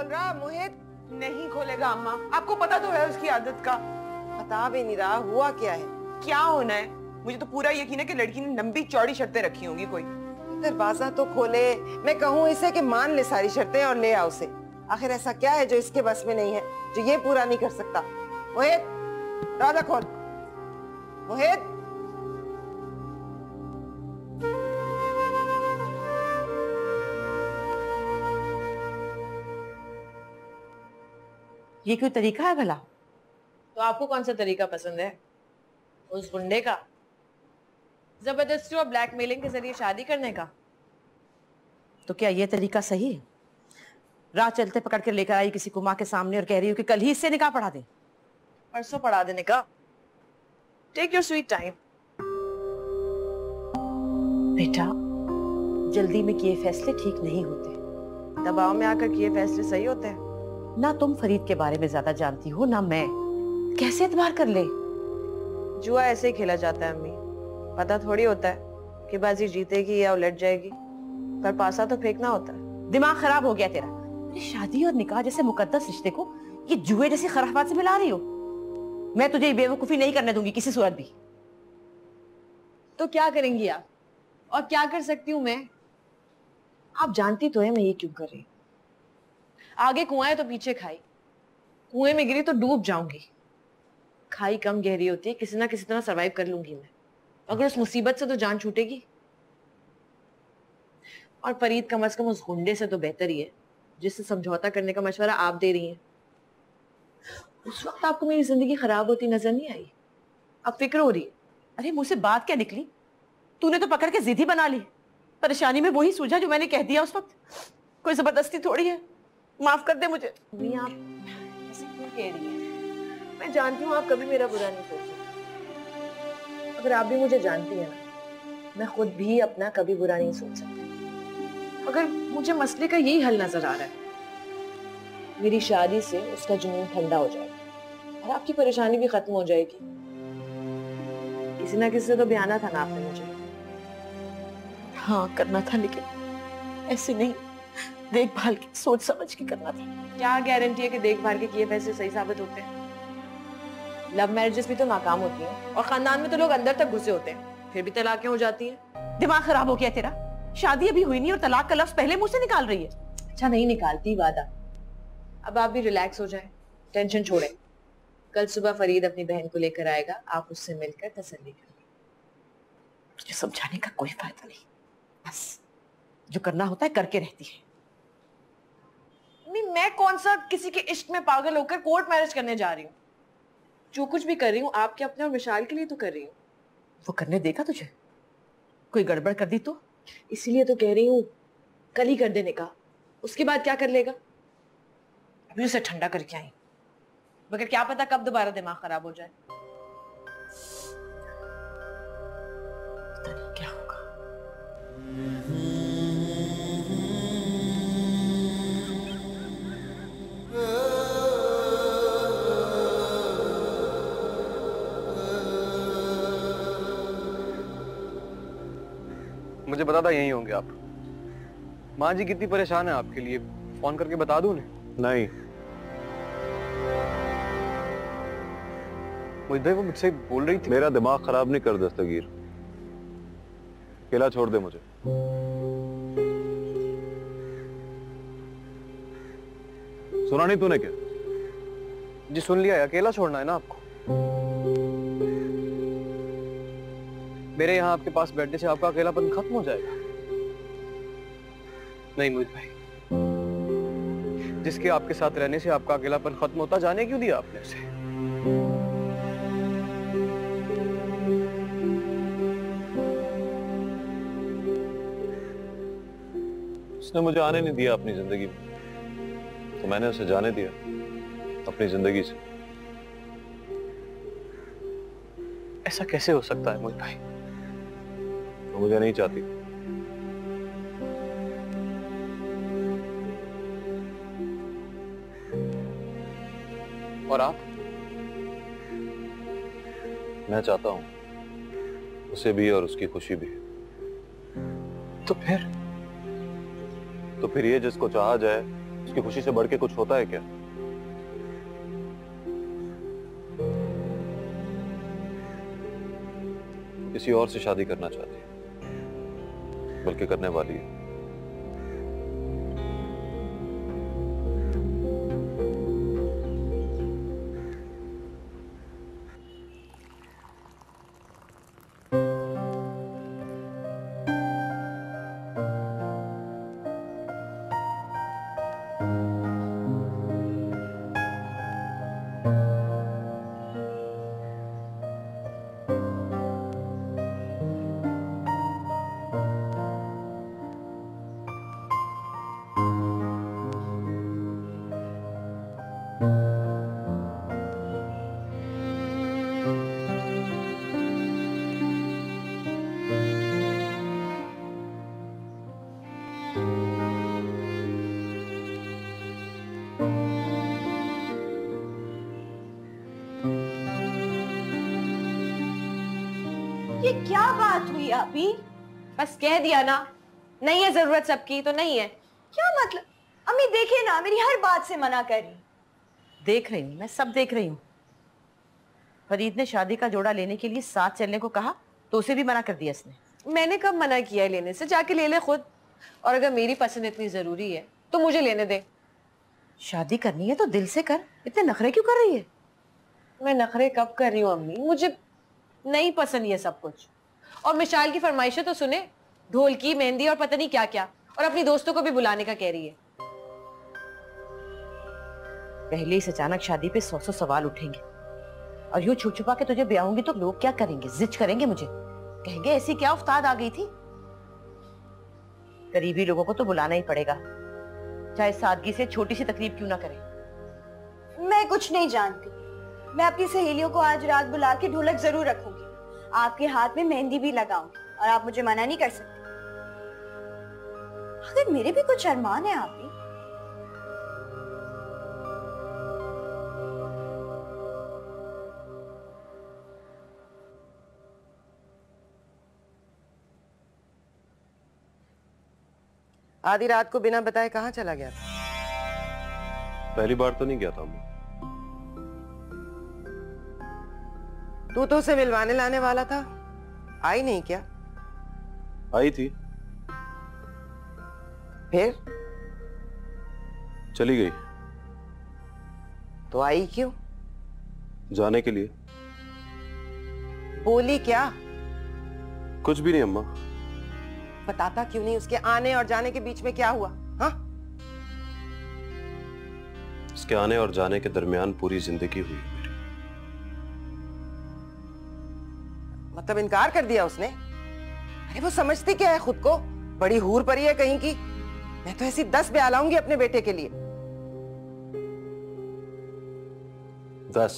खोल रहा मोहित? नहीं खोलेगा अम्मा, आपको पता तो है उसकी आदत का। बता भी नहीं रहा, हुआ क्या है? क्या होना है, मुझे तो पूरा यकीन है कि लड़की ने लंबी चौड़ी शर्तें रखी होंगी कोई। दरवाजा तो खोले, मैं कहूँ इसे कि मान ले सारी शर्तें और ले आओ उसे। आखिर ऐसा क्या है जो इसके बस में नहीं है, जो ये पूरा नहीं कर सकता? मोहित, दरवाजा खोल। मोहित, ये कोई तरीका है भला? तो आपको कौन सा तरीका पसंद है? उस गुंडे का, जबरदस्ती और ब्लैकमेलिंग के जरिए शादी करने का? तो क्या ये तरीका सही है? राह चलते पकड़ के लेकर आई किसी को माँ के सामने और कह रही हूँ कि कल ही इससे निकाह पढ़ा दे। परसों पढ़ा देने का। Take your sweet time. बेटा, जल्दी में किए फैसले ठीक नहीं होते, दबाव में आकर किए फैसले सही होते हैं। ना तुम फरीद के बारे में ज्यादा जानती हो ना मैं, कैसे एतबार कर ले? जुआ ऐसे ही खेला जाता है अम्मी, पता थोड़ी होता है कि बाजी जीतेगी या उलट जाएगी, पर पासा तो फेंकना होता है। दिमाग खराब हो गया तेरा? शादी और निकाह जैसे मुकद्दस रिश्ते को ये जुए जैसी खराबात से मिला रही हो? मैं तुझे बेवकूफी नहीं करने दूंगी किसी सूरत भी। तो क्या करेंगी आप, और क्या कर सकती हूँ मैं? आप जानती तो है मैं ये क्यों कर रही हूँ। आगे कुआं है तो पीछे खाई, कुएं में गिरी तो डूब जाऊंगी। खाई कम गहरी होती है, किसी ना किसी तरह सरवाइव कर लूंगी मैं, अगर उस मुसीबत से तो जान छूटेगी। और फरीद कम से कम उस गुंडे से तो बेहतर ही है जिससे समझौता करने का मशवरा आप दे रही हैं। उस वक्त आपको मेरी जिंदगी खराब होती नजर नहीं आई, अब फिक्र हो रही है। अरे मुंह से बात क्या निकली? तूने तो पकड़ के जिद ही बना ली। परेशानी में वही सूझा जो मैंने कह दिया उस वक्त, कोई जबरदस्ती थोड़ी है। माफ कर दे मुझे। आप ऐसे क्यों कह रही हैं? मैं जानती हूँ आप कभी मेरा बुरा नहीं सोचती। अगर आप भी मुझे जानती है ना, मैं खुद भी अपना कभी बुरा नहीं सोच सकती। अगर मुझे मसले का यही हल नजर आ रहा है, मेरी शादी से उसका जुनून ठंडा हो जाएगा और आपकी परेशानी भी खत्म हो जाएगी। किसी ना किसी से तो बयाना था ना आपने मुझे। हाँ करना था, लेकिन ऐसे नहीं, देखभाल की सोच समझ के करना था। क्या गारंटी है कि देखभाल के किए फैसले सही साबित होते हैं? लव मैरिजेस भी तो नाकाम होती हैं और खानदान में तो लोग अंदर तक घुसे होते हैं, फिर भी तलाकें हो जाती हैं। दिमाग खराब हो गया तेरा? शादी अभी हुई नहीं और तलाक का लफ्ज पहले मुंह से निकाल रही है। अच्छा नहीं निकालती, वादा। अब आप भी रिलैक्स हो जाएं, टेंशन छोड़ें। कल सुबह फरीद अपनी बहन को लेकर आएगा, आप उससे मिलकर तसल्ली करेंगे। मुझे समझाने का कोई फायदा नहीं, बस जो करना होता है करके रहती है। मैं कौन सा किसी के इश्क में पागल होकर कोर्ट मैरिज करने जा रही हूँ? जो कुछ भी कर रही हूँ आपके अपने और विशाल के लिए तो कर रही हूँ। वो करने देगा तुझे? कोई गड़बड़ कर दी तो? इसीलिए तो कह रही हूँ कल ही कर देने का, उसके बाद क्या कर लेगा? अभी उसे ठंडा करके आई, मगर क्या पता कब दोबारा दिमाग खराब हो जाए। पता नहीं क्या होगा। मुझे बता था यहीं होंगे आप। माँ जी कितनी परेशान है आपके लिए, फोन करके बता दूं उन्हें? नहीं, मुझे वो मुझसे बोल रही थी। मेरा दिमाग खराब नहीं कर दस्तगीर, अकेला छोड़ दे मुझे। सुना नहीं तूने क्या? जी सुन लिया है, अकेला छोड़ना है ना आपको? मेरे यहाँ आपके पास बैठने से आपका अकेलापन खत्म हो जाएगा? नहीं मोहित भाई, जिसके आपके साथ रहने से आपका अकेलापन खत्म होता, जाने क्यों दिया आपने उसे? उसने मुझे आने नहीं दिया अपनी जिंदगी में, तो मैंने उसे जाने दिया अपनी जिंदगी से। ऐसा कैसे हो सकता है मोहित भाई? तो मुझे नहीं चाहती। और आप? मैं चाहता हूं उसे भी और उसकी खुशी भी। तो फिर ये जिसको चाहा जाए उसकी खुशी से बढ़ के कुछ होता है क्या? किसी और से शादी करना चाहती है, बल्कि करने वाली है। ये क्या बात हुई अभी? बस कह दिया ना, नहीं है जरूरत सबकी तो नहीं है। क्या मतलब? अम्मी देखे ना, मेरी हर बात से मना कर रही। देख रही हूँ, मैं सब देख रही हूँ। फरीद ने शादी का जोड़ा लेने के लिए साथ चलने को कहा तो उसे भी मना कर दिया इसने। मैंने कब मना किया है लेने से? जाके ले ले खुद। और अगर मेरी पसंद इतनी जरूरी है तो मुझे लेने दे। शादी करनी है तो दिल से कर, इतने नखरे क्यों कर रही है? मैं नखरे कब कर रही हूँ अम्मी? मुझे नहीं पसंद ये सब कुछ। और मिशाल की फरमाइशें तो सुने, ढोलकी, मेहंदी और पता नहीं क्या क्या, और अपनी दोस्तों को भी बुलाने का कह रही है। पहले इस अचानक शादी पे 100 सवाल उठेंगे और यूं छुप छुपा के तुझे ब्याहूंगी तो लोग क्या करेंगे? जिद करेंगे मुझे, कहेंगे ऐसी क्या उस्ताद आ गई थी। करीबी लोगों को तो बुलाना ही पड़ेगा, चाहे सादगी से छोटी सी तकलीफ क्यों ना करें। मैं कुछ नहीं जानती। मैं अपनी सहेलियों को आज रात बुला के ढोलक जरूर रखूंगी, आपके हाथ में मेहंदी भी लगाऊंगी, और आप मुझे मना नहीं कर सकते। अगर मेरे भी कुछ अरमान है आप भी। आधी रात को बिना बताए कहाँ चला गया था? पहली बार तो नहीं गया था अम्मा। तू तो उसे मिलवाने लाने वाला था, आई नहीं क्या? आई थी, फिर चली गई। तो आई क्यों? जाने के लिए। बोली क्या? कुछ भी नहीं अम्मा। बताता क्यों नहीं? उसके आने और जाने के बीच में क्या हुआ? हाँ, उसके आने और जाने के दरमियान पूरी जिंदगी हुई है मेरी। मतलब इनकार कर दिया उसने? अरे वो समझती क्या है खुद को? बड़ी हूर परी है कहीं की। मैं तो ऐसी 10 ब्याह लाऊंगी अपने बेटे के लिए। 10?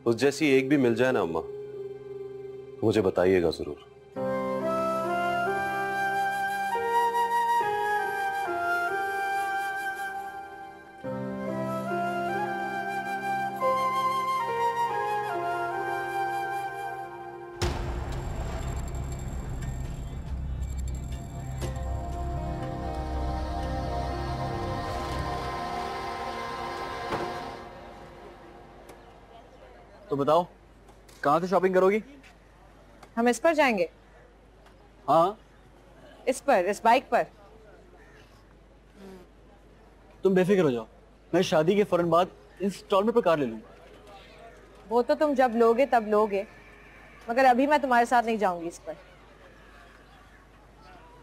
उस जैसी एक भी मिल जाए ना अम्मा, मुझे बताइएगा जरूर। तो बताओ, कहाँ से शॉपिंग करोगी? हम इस पर जाएंगे। हाँ, इस पर, इस बाइक पर। तुम बेफिक्र हो जाओ, मैं शादी के फौरन बाद इंस्टॉलमेंट पर कार ले लूंगा। वो तो तुम जब लोगे तब लोगे, मगर अभी मैं तुम्हारे साथ नहीं जाऊंगी इस पर।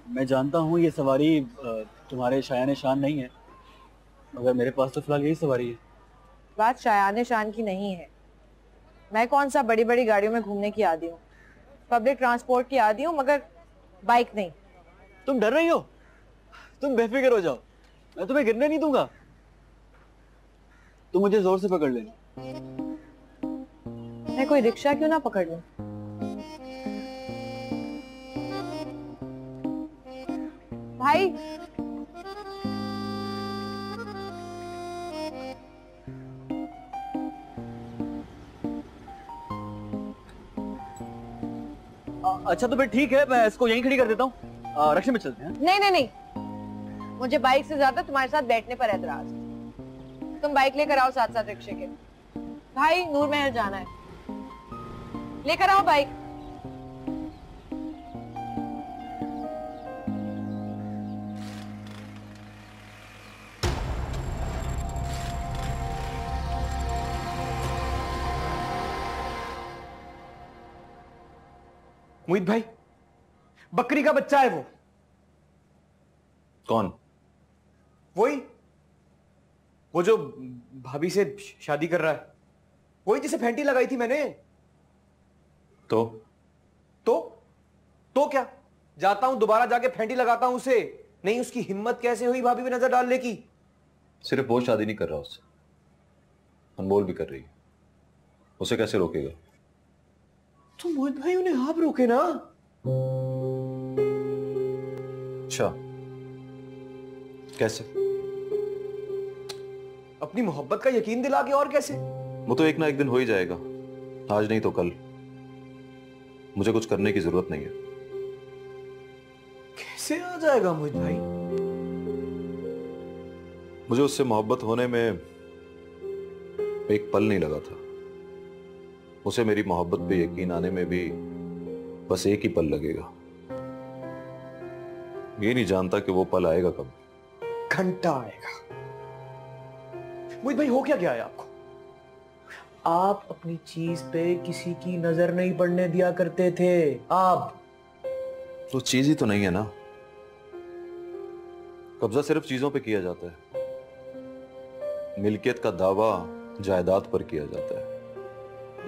मैं जानता हूँ ये सवारी तुम्हारे शायान शान नहीं है, मगर मेरे पास तो फिलहाल यही सवारी है। बात शायान शान की नहीं है। मैं कौन सा बड़ी बड़ी गाड़ियों में घूमने की आदी हूँ, पब्लिक ट्रांसपोर्ट की आदी हूँ, मगर बाइक नहीं। तुम डर रही हो? तुम बेफिक्र हो जाओ, मैं तुम्हें गिरने नहीं दूंगा। तुम मुझे जोर से पकड़ लेना। मैं कोई रिक्शा क्यों ना पकड़ लूं? भाई, अच्छा तो फिर ठीक है, मैं इसको यहीं खड़ी कर देता हूँ, रक्षा में चलते हैं। नहीं नहीं नहीं, मुझे बाइक से ज्यादा तुम्हारे साथ बैठने पर एतराज। तुम बाइक लेकर आओ साथ साथ रिक्शे के। भाई नूर महल जाना है, लेकर आओ बाइक। मोहित भाई, बकरी का बच्चा है वो। कौन? वही, वो जो भाभी से शादी कर रहा है, वही जिसे फेंटी लगाई थी मैंने। तो तो क्या, जाता हूं दोबारा जाके फेंटी लगाता हूं उसे। नहीं, उसकी हिम्मत कैसे हुई भाभी पे नजर डालने की। सिर्फ वो शादी नहीं कर रहा उससे, अनमोल भी कर रही है। उसे कैसे रोकेगा? तो मोहित भाई उन्हें आप रोके ना। अच्छा, कैसे? अपनी मोहब्बत का यकीन दिला के। और कैसे? वो तो एक ना एक दिन हो ही जाएगा, आज नहीं तो कल। मुझे कुछ करने की जरूरत नहीं है। कैसे आ जाएगा मोहित भाई? मुझे उससे मोहब्बत होने में एक पल नहीं लगा था। उसे मेरी मोहब्बत पे यकीन आने में भी बस एक ही पल लगेगा। ये नहीं जानता कि वो पल आएगा कब। घंटा आएगा। मोहित भाई, हो क्या गया है आपको? आप अपनी चीज पे किसी की नजर नहीं पड़ने दिया करते थे। आप तो चीज ही तो नहीं है ना। कब्जा सिर्फ चीजों पे किया जाता है, मिल्कियत का दावा जायदाद पर किया जाता है,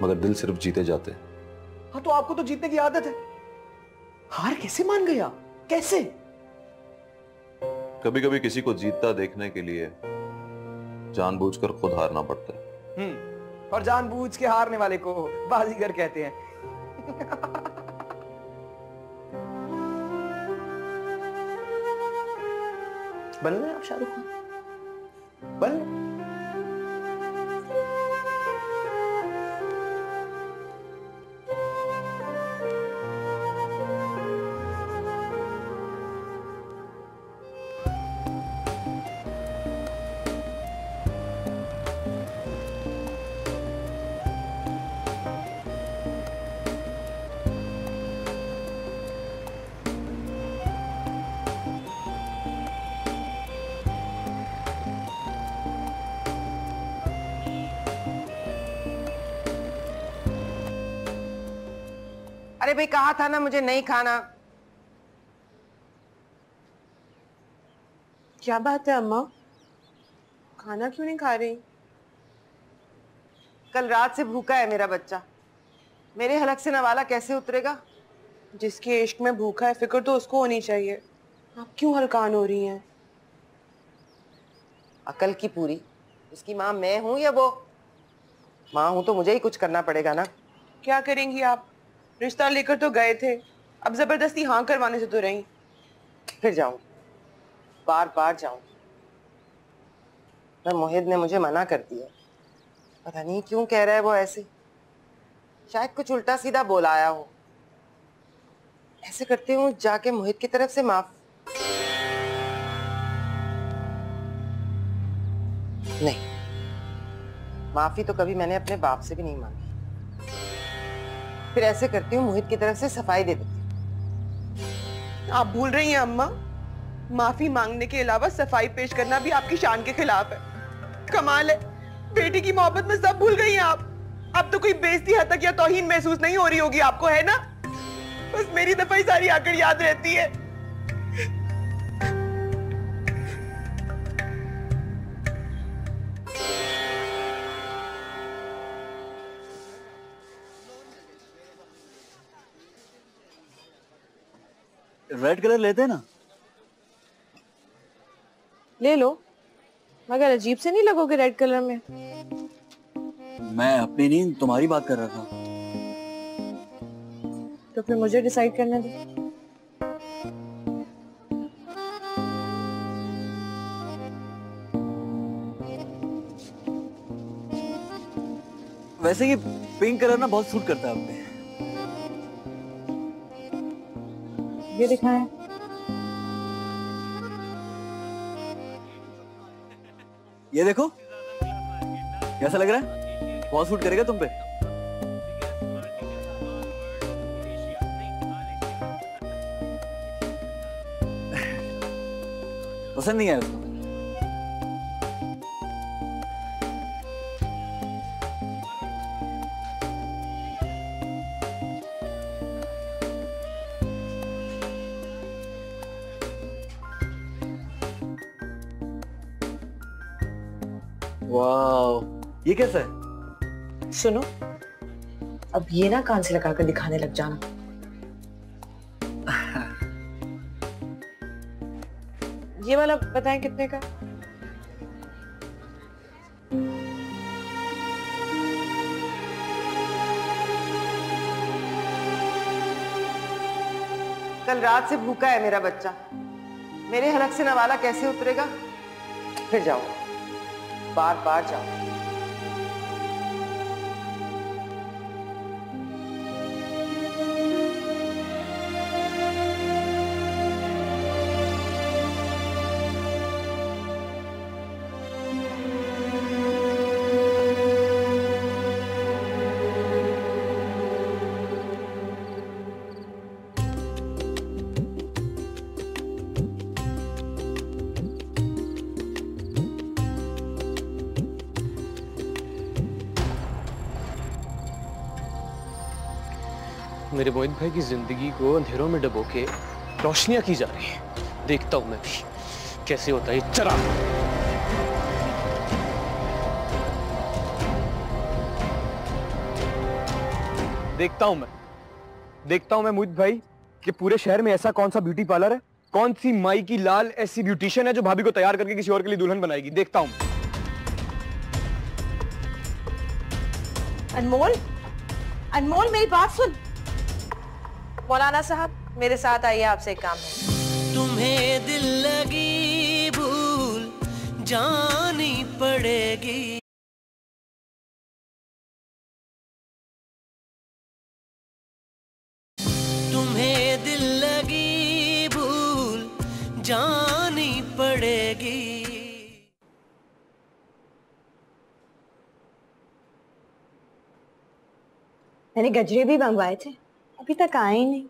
मगर दिल सिर्फ जीते जाते हैं। हाँ, तो आपको तो जीतने की आदत है। हार कैसे मान गया? कैसे? कभी कभी किसी को जीतता देखने के लिए जानबूझकर खुद हारना पड़ता है। और जानबूझ के हारने वाले को बाजीगर कहते हैं। बन रहे आप शाहरुख खान? बन रहे? अरे भाई, कहा था ना मुझे नहीं खाना। क्या बात है अम्मा, खाना क्यों नहीं खा रही? कल रात से भूखा है मेरा बच्चा। मेरे हलक से नवाला कैसे उतरेगा? जिसके इश्क में भूखा है, फिक्र तो उसको होनी चाहिए। आप क्यों हलकान हो रही हैं? अकल की पूरी। उसकी माँ मैं हूं या वो? माँ हूं तो मुझे ही कुछ करना पड़ेगा ना। क्या करेंगी आप? रिश्ता लेकर तो गए थे, अब जबरदस्ती हाँ करवाने से तो रही। फिर जाऊं, बार बार जाऊं। पर मोहित ने मुझे मना कर दिया। पता नहीं क्यों कह रहा है वो ऐसे। शायद कुछ उल्टा सीधा बोलाया हो। ऐसे करते हूँ जाके मोहित की तरफ से माफ। नहीं, माफी तो कभी मैंने अपने बाप से भी नहीं मांगी। फिर ऐसे करती हूँ, मोहित की तरफ से सफाई दे देती हूँ। आप भूल रही हैं अम्मा, माफी मांगने के अलावा सफाई पेश करना भी आपकी शान के खिलाफ है। कमाल है, बेटी की मोहब्बत में सब भूल गई हैं आप। अब तो कोई बेइज्जती हतक या तौहीन महसूस नहीं हो रही होगी आपको, है ना? बस मेरी दफाई सारी आकर याद रहती है। रेड कलर लेते हैं ना? ले लो, मगर अजीब से नहीं लगोगे रेड कलर में। मैं अपनी नहीं, तुम्हारी बात कर रहा था। तो फिर मुझे डिसाइड करने दो। वैसे ये पिंक कलर ना बहुत सूट करता है आप पे। ये दिखाएं। ये देखो कैसा लग रहा है, बहुत सूट करेगा तुम पे। पसंद नहीं आया उसको? वाह, ये कैसा है? सुनो, अब ये ना कान से लगाकर दिखाने लग जाना। ये वाला बताएं कितने का? कल रात से भूखा है मेरा बच्चा, मेरे हलक से नवाला कैसे उतरेगा? फिर जाओ, बार बार जाओ। मेरे मोहित भाई की जिंदगी को अंधेरों में डबो के रोशनियां की जा रही है। देखता हूं मैं भी कैसे होता है चराग। देखता हूं मैं मोहित भाई कि पूरे शहर में ऐसा कौन सा ब्यूटी पार्लर है, कौन सी माई की लाल ऐसी ब्यूटिशियन है जो भाभी को तैयार करके किसी और के लिए दुल्हन बनाएगी। देखता हूं। अनमोल, अनमोल मेरी बात सुन। मौलाना साहब मेरे साथ आइए, आपसे एक काम है। तुम्हें दिल लगी भूल जानी पड़ेगी। तुम्हें दिल लगी भूल जानी पड़ेगी। मैंने गजरे भी मंगवाए थे, अभी तक आए ही नहीं।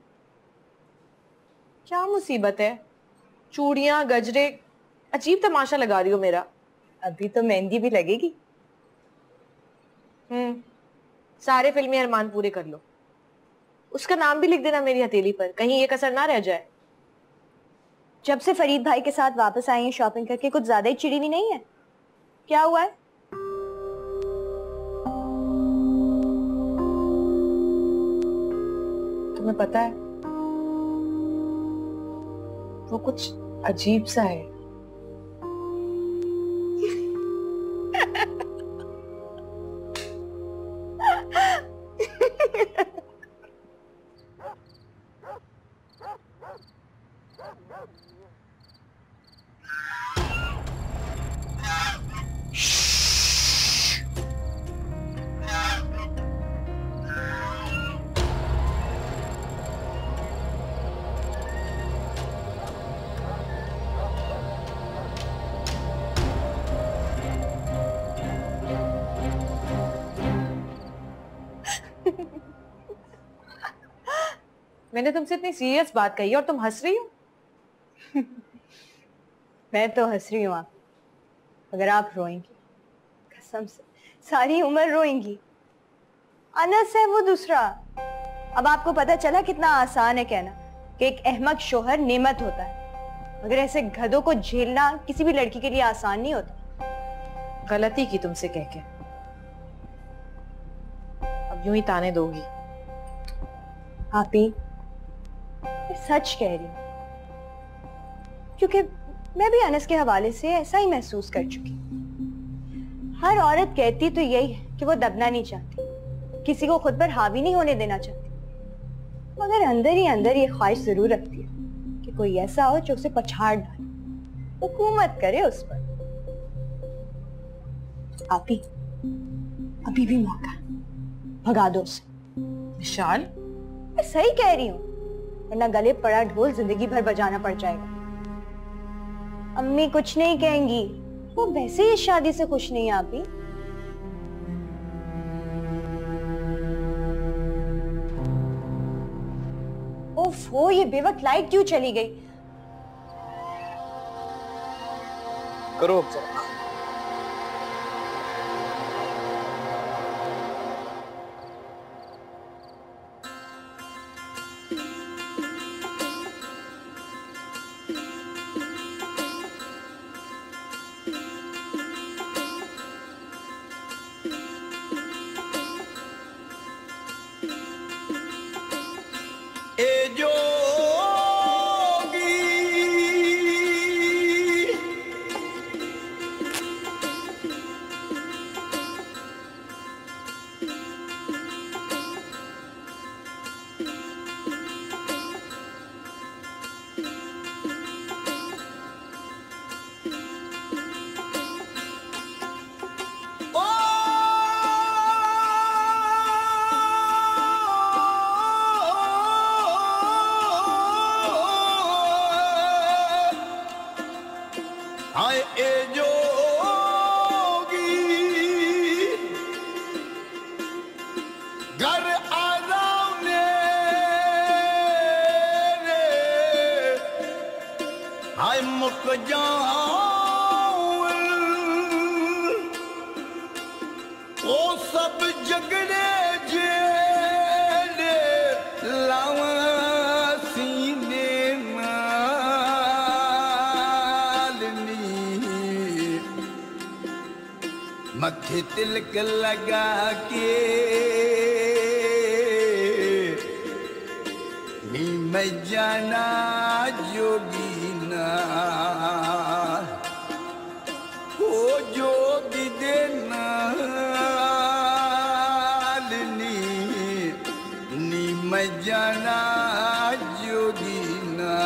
क्या मुसीबत है? चूड़ियां गजरे, अजीब तमाशा लगा रही हो मेरा। अभी तो मेहंदी भी लगेगी। सारे फिल्मी अरमान पूरे कर लो। उसका नाम भी लिख देना मेरी हथेली पर, कहीं ये कसर ना रह जाए। जब से फरीद भाई के साथ वापस आई हैं शॉपिंग करके, कुछ ज्यादा ही चिड़ी हुई नहीं है? क्या हुआ है? तुम्हें पता है वो कुछ अजीब सा है। मैंने तुमसे इतनी सीरियस बात कही और तुम हंस रही हो। मैं तो हंस रही हूँ आप, अगर आप रोएंगी कसम से सारी उम्र रोएंगी। अनस है वो दूसरा। अब आपको पता चला कितना आसान है कहना कि एक अहमक शोहर नेमत होता है, मगर ऐसे गधों को झेलना किसी भी लड़की के लिए आसान नहीं होता। गलती की तुमसे कह के, अब यूं ही ताने दोगी। आप ही सच कह रही हूँ, क्योंकि मैं भी अनस के हवाले से ऐसा ही महसूस कर चुकी। हर औरत कहती तो यही है कि वो दबना नहीं चाहती, किसी को खुद पर हावी नहीं होने देना चाहती, मगर अंदर ही अंदर ये ख्वाहिश जरूर रखती है कि कोई ऐसा हो जो उसे पछाड़ डाले, हुकूमत करे उस पर। आप ही अभी भी मौका है, भगा दो उसे। विशाल, मैं सही कह रही हूँ, वरना गले पड़ा ढोल जिंदगी भर बजाना पड़ जाएगा। अम्मी कुछ नहीं कहेंगी, वो वैसे ही इस शादी से खुश नहीं है आप ही। ओफो, ये बेवक्त लाइट क्यों चली गई? करो मथे तिलक लगा के नी मैं जाना जोगीना हो जोगी देना नी मैं जाना जोगीना।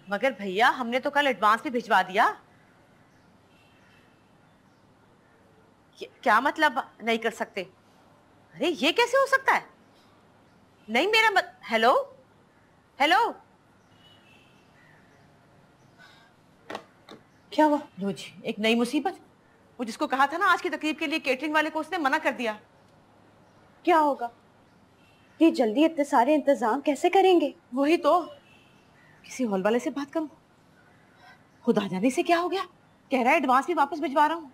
मगर भैया हमने तो कल एडवांस भी भिजवा दिया। क्या मतलब नहीं कर सकते? अरे ये कैसे हो सकता है? नहीं मेरा हेलो हेलो, क्या हुआ? लो जी, एक नई मुसीबत। वो जिसको कहा था ना आज की तकरीब के लिए केटरिंग वाले को, उसने मना कर दिया। क्या होगा? ये जल्दी इतने सारे इंतजाम कैसे करेंगे? वही तो, किसी हॉल वाले से बात करूं। खुदा जाने से क्या हो गया, कह रहा है एडवांस भी वापस भिजवा रहा हूं।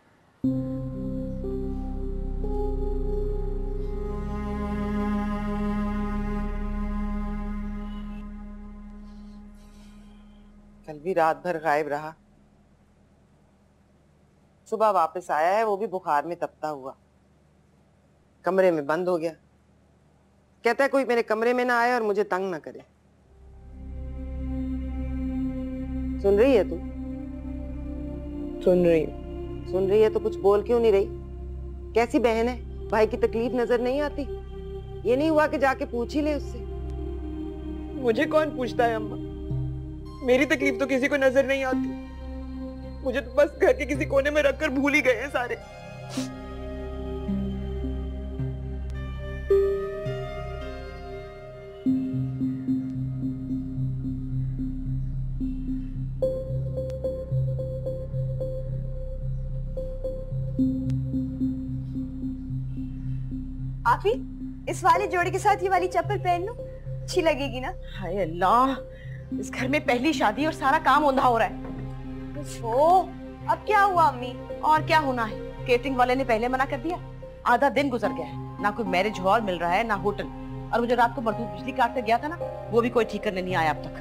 कल भी रात भर गायब रहा, सुबह वापस आया है, वो भी बुखार में तपता हुआ। कमरे में बंद हो गया, कहता है कोई मेरे कमरे में ना आए और मुझे तंग ना करे। सुन रही है तू? सुन रही सुन रही है तो कुछ बोल क्यों नहीं रही? कैसी बहन है, भाई की तकलीफ नजर नहीं आती? ये नहीं हुआ कि जाके पूछ ही ले उससे? मुझे कौन पूछता है अम्मा, मेरी तकलीफ तो किसी को नजर नहीं आती। मुझे तो बस घर के किसी कोने में रखकर भूल ही गए हैं सारे। आप ही इस वाली जोड़ी के साथ ये वाली चप्पल पहन लो, अच्छी लगेगी ना? हाय अल्लाह, इस घर में पहली शादी और सारा काम औंधा हो रहा है। ओ, अब क्या हुआ अम्मी? और क्या होना है, केटरिंग वाले ने पहले मना कर दिया। आधा दिन गुजर गया है, ना कोई मैरिज हॉल मिल रहा है ना होटल। और वो जो रात को मरदूद बिजली काट कर गया था ना, वो भी कोई ठीक करने नहीं आया अब तक।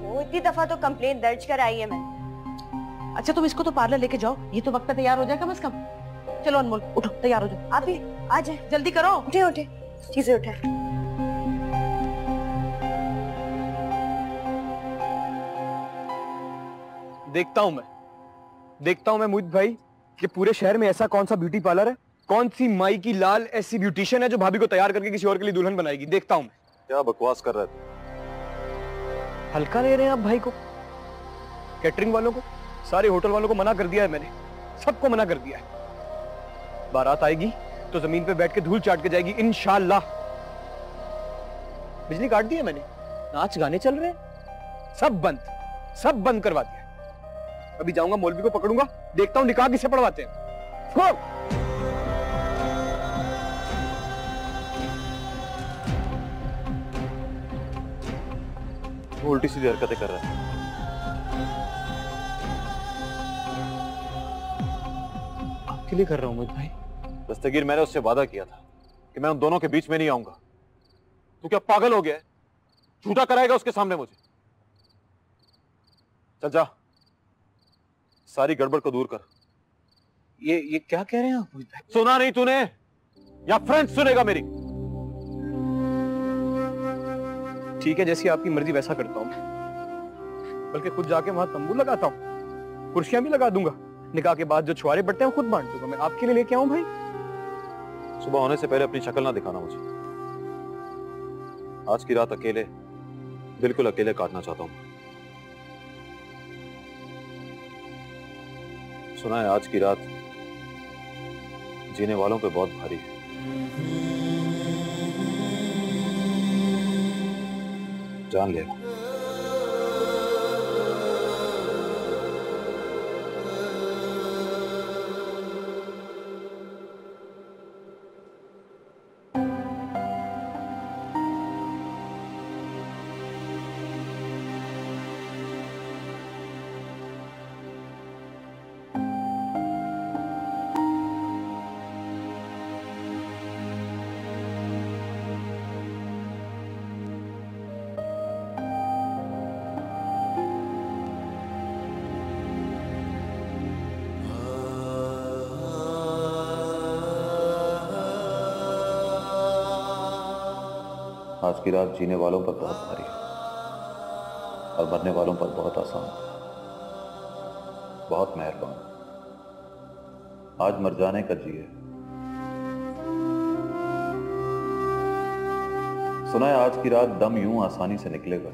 वो इतनी दफा तो कंप्लेंट दर्ज कराई है मैंने। अच्छा तुम इसको तो पार्लर लेके जाओ, ये तो वक्त पे तैयार हो जाए कम से कम। चलो अनमोल उठो, तैयार हो जाओ। आप ही आ जाए, जल्दी करो। उठे उठे, चीजें उठाए। देखता हूं मैं मोहित भाई कि पूरे शहर में ऐसा कौन सा ब्यूटी पार्लर है, कौन सी माई की लाल ऐसी ब्यूटिशियन है जो भाभी को तैयार करके किसी और के लिए दुल्हन बनाएगी। देखता हूं मैं। क्या बकवास कर रहे थे? हल्का ले रहे हैं आप भाई को, कैटरिंग वालों को, सारे होटल वालों को मना कर दिया है मैंने, सबको मना कर दिया है। बारात आएगी तो जमीन पे बैठ के धूल चाट के जाएगी इंशाल्लाह। बिजली काट दी है मैंने, नाच गाने चल रहे हैं, सब बंद करवा दिया। अभी जाऊंगा मौलवी को पकड़ूंगा, देखता हूं निकाह किसे पढ़वाते हैं। उल्टी सीधी हरकतें कर रहा है। आपके लिए कर रहा हूं मोहित भाई। दस्तगीर, मैंने उससे वादा किया था कि मैं उन दोनों के बीच में नहीं आऊंगा। तू क्या पागल हो गया है? झूठा कराएगा उसके सामने मुझे? चल जा, सारी गड़बड़ को दूर कर। ये क्या कह रहे हैं आप मोहित भाई? सुना नहीं तूने? या फ्रेंड सुनेगा मेरी? ठीक है, जैसी आपकी मर्जी वैसा करता हूं। बल्कि खुद जाके वहां तंबू लगाता हूं, कुर्सियां भी लगा दूंगा। निकाह के बाद जो छुआरे बट्टे हैं खुद बांट दूंगा। मैं आपके लिए लेके आऊं भाई? सुबह होने से पहले अपनी शक्ल ना दिखाना मुझे। आज की रात अकेले, बिल्कुल अकेले काटना चाहता हूं। सुना है आज की रात जीने वालों पे बहुत भारी है। जान ले। आज की रात जीने वालों पर बहुत भारी है और मरने वालों पर बहुत आसान, बहुत मेहरबान। आज मर जाने का जिए। सुना है आज की रात दम यूं आसानी से निकलेगा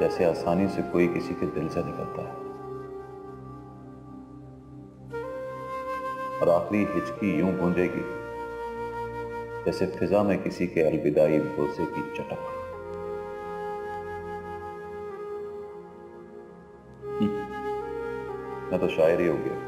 जैसे आसानी से कोई किसी के दिल से निकलता है, और आखिरी हिचकी यूं गूंजेगी जैसे फिजा में किसी के अलविदाई बोसे की चटक। मैं तो शायर ही हो गया।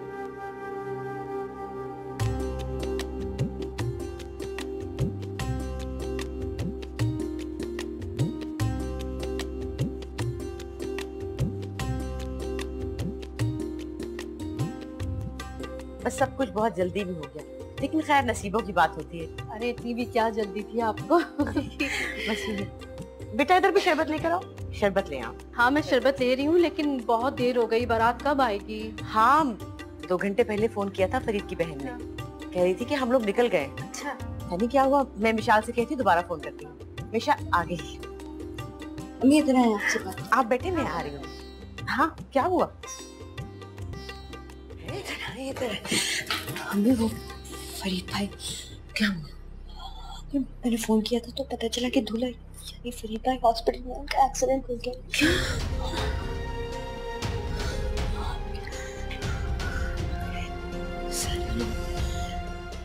बस सब कुछ बहुत जल्दी भी हो गया, लेकिन खैर नसीबों की बात होती है। अरे इतनी भी क्या जल्दी थी आपको? बस ये। बेटा इधर भी शरबत लेकर आओ। शरबत ले आओ। हाँ मैं शरबत ले रही हूँ, लेकिन बहुत देर हो गई। बारात कब आएगी? हाँ 2 घंटे पहले फोन किया था फरीद की बहन ने, कह रही थी कि हम लोग निकल गए। अच्छा यानी क्या हुआ, मैं मिशाल से कहती दोबारा फोन करती हूँ। मिशा आ गई। अम्मी इधर आए आपसे बात। आप बेटे मैं आ रही हूँ। हाँ क्या हुआ? अम्मी वो फरीद भाई, क्या हुआ? मैंने फोन किया था तो पता चला कि दूल्हा यानी फरीद भाई हॉस्पिटल में, उनका एक्सीडेंट हो गया।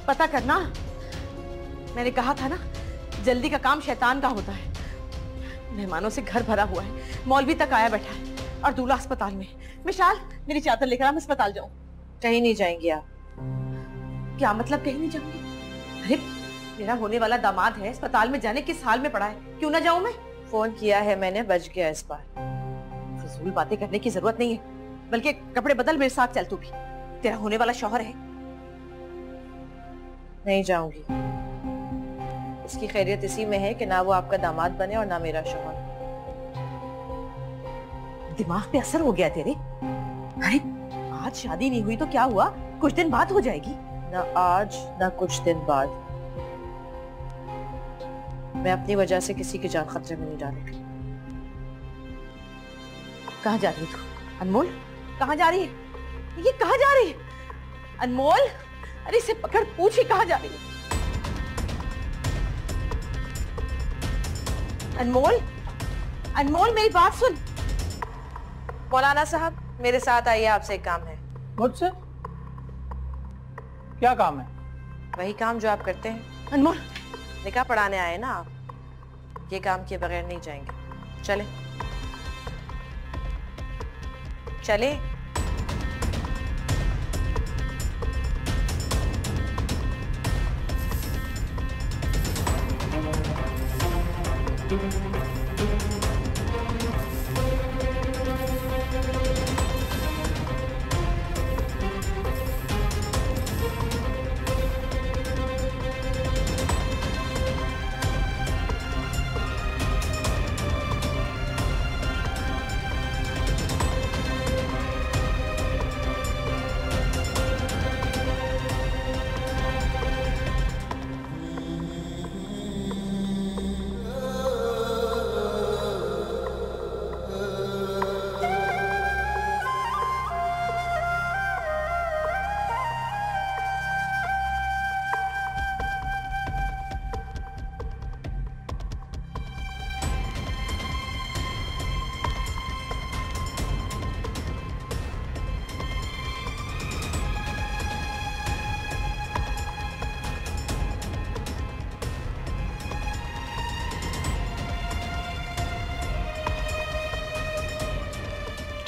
पता करना, मैंने कहा था ना जल्दी का काम शैतान का होता है। मेहमानों से घर भरा हुआ है, मौलवी तक आया बैठा है और दूल्हा अस्पताल में। मिशाल मेरी चादर लेकर आ, मैं अस्पताल जाऊं। कहीं नहीं जाएंगी आप। क्या मतलब कहीं नहीं जाऊंगी? अरे मेरा होने वाला दामाद है, अस्पताल में जाने किस हाल में पड़ा है, क्यों ना जाऊं मैं? फोन किया है मैंने, बच गया इस बार। फजूल बातें करने की जरूरत नहीं है, बल्कि कपड़े बदल, मेरे साथ चल तू भी। तेरा होने वाला शौहर है। नहीं जाऊंगी। इसकी खैरियत इसी में है कि ना वो आपका दामाद बने और ना मेरा शौहर। दिमाग पे असर हो गया तेरे? अरे आज शादी नहीं हुई तो क्या हुआ, कुछ दिन बाद हो जाएगी। ना आज ना कुछ दिन बाद। मैं अपनी वजह से किसी की जान खतरे में नहीं डालूंगी। कहाँ जा रही है तू? अनमोल कहाँ जा रही है? ये कहाँ जा रही है? अनमोल, अरे इसे पकड़, पूछी कहाँ जा रही है? अनमोल, अनमोल मेरी बात सुन। मौलाना साहब मेरे साथ आइए, आपसे एक काम है। मुझसे क्या काम है? वही काम जो आप करते हैं। अनमोल निकाह पढ़ाने आए ना आप, ये काम किए बगैर नहीं जाएंगे। चले चले।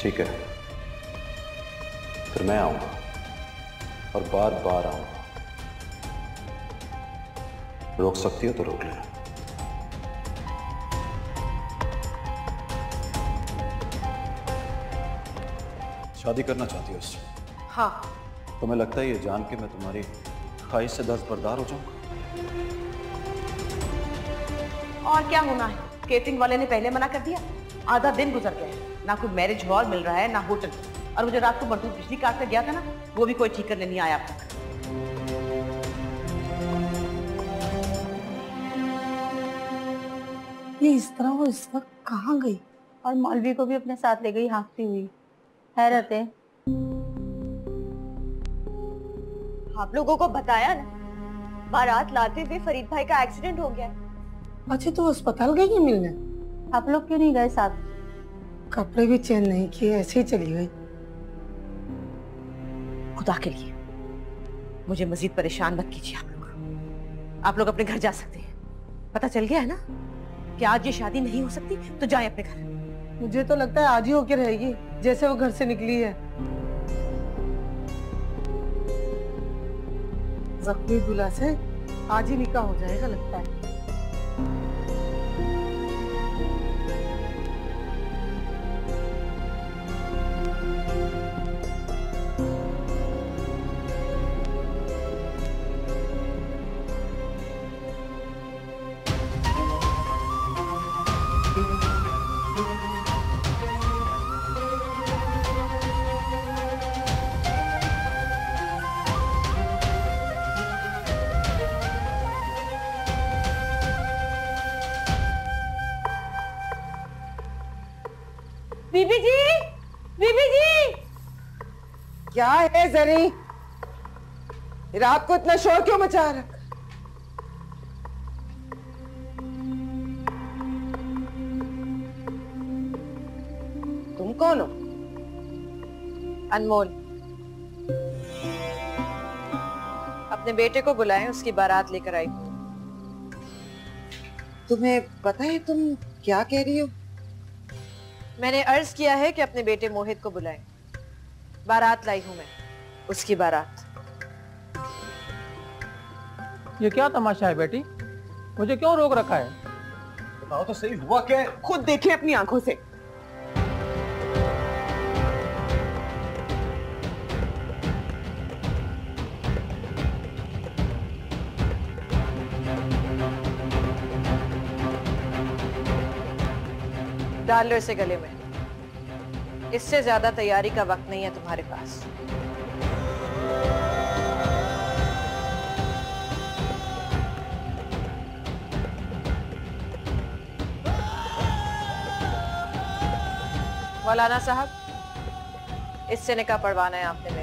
ठीक है, फिर मैं आऊंगा और बार बार आऊंगा। रोक सकती हो तो रोक लेना। शादी करना चाहती हो उससे? हाँ। तुम्हें लगता है ये जान के मैं तुम्हारी ख्वाहिश से दस्तबरदार हो जाऊंगा? और क्या होना है, केटरिंग वाले ने पहले मना कर दिया। आधा दिन गुजर गया है, ना कोई मैरिज हॉल मिल रहा है ना होटल, और वो जो रात को मरदूद बिजली काट कर गया था ना, वो भी कोई ठीक करने नहीं आया अब तक। ये इस तरह वो इस वक्त कहाँ गई? और मौलवी को भी अपने साथ ले गई हाँफती हुई। हैरत है। आप लोगों को बताया ना, बारात लाते हुए फरीद भाई का एक्सीडेंट हो गया। अच्छा तो अस्पताल गई मिलने? आप लोग क्यों नहीं गए साथ? कपड़े भी चेंज नहीं किए, ऐसे ही चली गई। खुदा के लिए मुझे मजीद परेशान मत कीजिए। आप लोग अपने घर जा सकते हैं। पता चल गया है ना कि आज ये शादी नहीं हो सकती, तो जाए अपने घर। मुझे तो लगता है आज ही होके रहेगी, जैसे वो घर से निकली है। जख्मी दूल्हा से आज ही निकाह हो जाएगा लगता है। बीबी जी, बीबी जी। क्या है जरी, रात को इतना शोर क्यों मचा रखा? तुम कौन हो? अनमोल, अपने बेटे को बुलाएं, उसकी बारात लेकर आई। तुम्हें पता है तुम क्या कह रही हो? मैंने अर्ज किया है कि अपने बेटे मोहित को बुलाएं। बारात लाई हूं मैं, उसकी बारात। ये क्या तमाशा है बेटी, मुझे क्यों रोक रखा है? बताओ तो सही, हुआ क्या है? खुद देखें अपनी आंखों से। डाल लो इसे गले में। इससे ज्यादा तैयारी का वक्त नहीं है तुम्हारे पास। मौलाना साहब, इससे निकाह पढ़वाना है आपने मेरा।